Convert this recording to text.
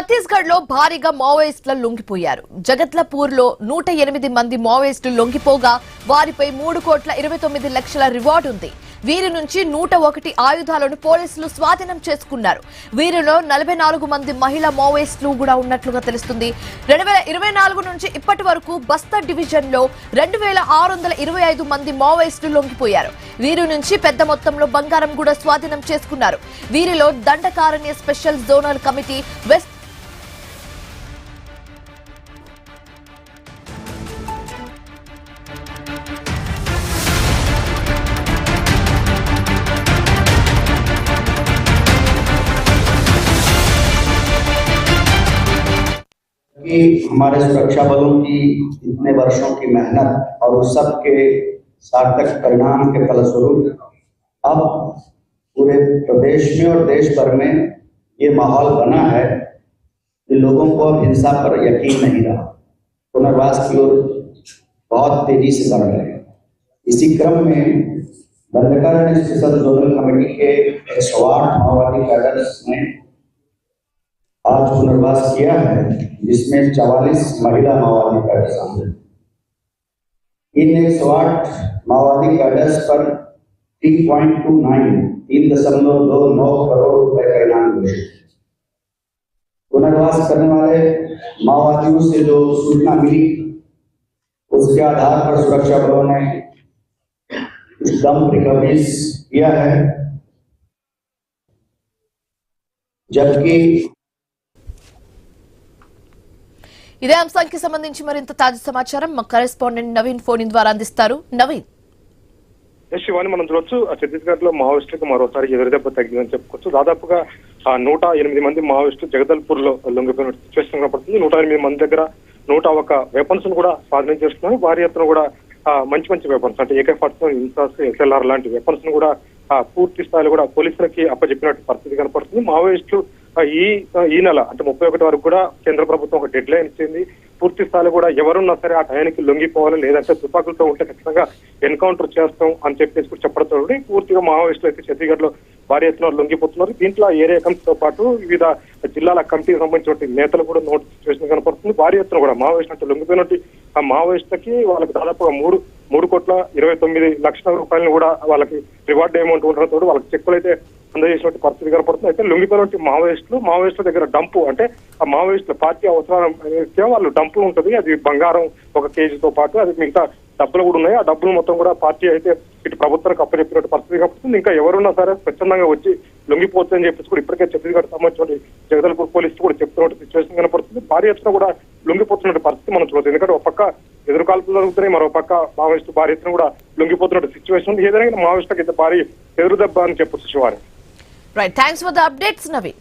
ఛత్తీస్గఢ్ లో భారీగా మావోయిస్టులు లొంగిపోయారు. జగత్లపూర్ లో 108 మంది మావోయిస్టులు లొంగిపోగా వారిపై 3,29,00,000 రివార్డు ఉంది. వీరి నుంచి 101 ఆయుధాలను పోలీసులు స్వాధీనం చేసుకున్నారు. వీరిలో 44 మంది మహిళా మావోయిస్టులు కూడా ఉన్నట్లుగా తెలుస్తుంది. 2024 నుంచి ఇప్పటి వరకు బస్తర్ డివిజన్ లో 2,625 మంది మావోయిస్టులు లొంగిపోయారు. వీరి నుంచి పెద్ద మొత్తంలో బంగారం కూడా స్వాధీనం చేసుకున్నారు. వీరిలో Dandakaranya special zonal committee west कि हमारे सुरक्षा बलों की इतने वर्षों की मेहनत और उस सब के सार्थक परिणाम के फलस्वरूप अब पूरे प्रदेश में और देश भर में ये माहौल बना है कि लोगों को अब हिंसा पर यकीन नहीं रहा, पुनर्वास की ओर बहुत तेजी से बढ़ रहे हैं। इसी क्रम में दंडकारण्य स्पेशल जोनल कमेटी के 108 माओवादी कैडर्स ने आज पुनर्वास किया है, जिसमें 44 महिला माओवादी कैडर शामिल। इन 108 माओवादी कैडर्स पर 3.29 करोड़ रुपए का इनाम घोषित। पुनर्वास करने वाले माओवादियों से जो सूचना मिली उसके आधार पर सुरक्षा बलों ने डंप रिकवरीज किया है, जबकि ఇదే అంశానికి సంబంధించి మరింత తాజా సమాచారం మా కరెస్పాండెంట్ నవీన్ ఫోన్ ద్వారా అందిస్తారు. నవీన్, శివాని, మనం చూడొచ్చు ఛత్తీస్గఢ్ లో మావోయిస్టులకు మరోసారి ఎదురుదెబ్బ తగ్గిందని చెప్పుకోవచ్చు. దాదాపుగా 108 మంది మావోయిస్టులు జగదల్పూర్ లో లొంగిపోయిన సిచ్యువేషన్ కనపడుతుంది. 108 మంది దగ్గర 101 వెపన్స్ ను కూడా స్వాధీనం చేసుకున్నారు. భారీ ఎత్తున కూడా మంచి వెపన్స్ అంటే AK-47 ఇన్సాస్, SLR లాంటి వెపన్స్ ను కూడా పూర్తి స్థాయిలో కూడా పోలీసులకి అప్పచెప్పినట్టు పరిస్థితి కనపడుతుంది. మావోయిస్టులు ఈ నెల అంటే 31 వరకు కూడా కేంద్ర ప్రభుత్వం ఒక డెడ్ లైన్ ఇచ్చింది. పూర్తి స్థాయిలో కూడా ఎవరున్నా సరే ఆ టయానికి లొంగిపోవాలి, లేదంటే తుపాకులతో ఉంటే ఖచ్చితంగా ఎన్కౌంటర్ చేస్తాం అని చెప్పేసి కూడా చెప్పడంతో పూర్తిగా మావోయిస్టులు అయితే ఛత్తీస్గఢ్ లో భారీ ఎత్తున లొంగిపోతున్నారు. దీంట్లో ఏరియా కమిటీతో పాటు వివిధ జిల్లాల కమిటీకి సంబంధించిన నేతలు కూడా నోట్ సిచ్యువేషన్ కనపడుతుంది. భారీ ఎత్తున కూడా మావోయిస్టు అంటే లొంగిపోయినట్టు ఆ మావోయిస్టులకి వాళ్ళకి దాదాపుగా 3,29,00,000 రూపాయలను కూడా వాళ్ళకి రివార్డ్ అమౌంట్ ఉండడంతో వాళ్ళకి చెక్కులు అయితే అందజేసినట్టు పరిస్థితి కనపడుతుంది. అయితే లొంగిపోయినట్టు మావోయిస్టుల దగ్గర డంపు అంటే ఆ మావోయిస్టుల పార్టీ అవసరం వాళ్ళు డంపు ఉంటుంది. అది బంగారం 1 కేజీతో పాటు అది మిగతా డబ్బులు కూడా ఉన్నాయి. ఆ డబ్బులు మొత్తం కూడా పార్టీ అయితే ఇటు ప్రభుత్వానికి అప్పచెప్పినట్టు పరిస్థితి కనపడుతుంది. ఇంకా ఎవరున్నా సరే స్వచ్ఛందంగా వచ్చి లొంగిపోతుందని చెప్పేసి కూడా ఇప్పటికే ఛత్తీస్గఢ్ సంబంధించిన జగదల్పూర్ పోలీసులు కూడా చెప్తున్నట్టు సిచ్యువేషన్ కనపడుతుంది. భారీ ఎత్తున కూడా లొంగిపోతున్నట్టు పరిస్థితి మనం చూడవచ్చు. ఎందుకంటే ఒక పక్క ఎదురుకాల్పులు జరుగుతున్నాయి, మరో పక్క మావోయిస్టు భారీ ఎత్తున కూడా లొంగిపోతున్నట్టు సిచ్యువేషన్. ఏదైనా మావోయిస్టులకు అయితే భారీ ఎదురుదెబ్బ అని చెప్పొచ్చు. Shivani, right, thanks for the updates Naveen.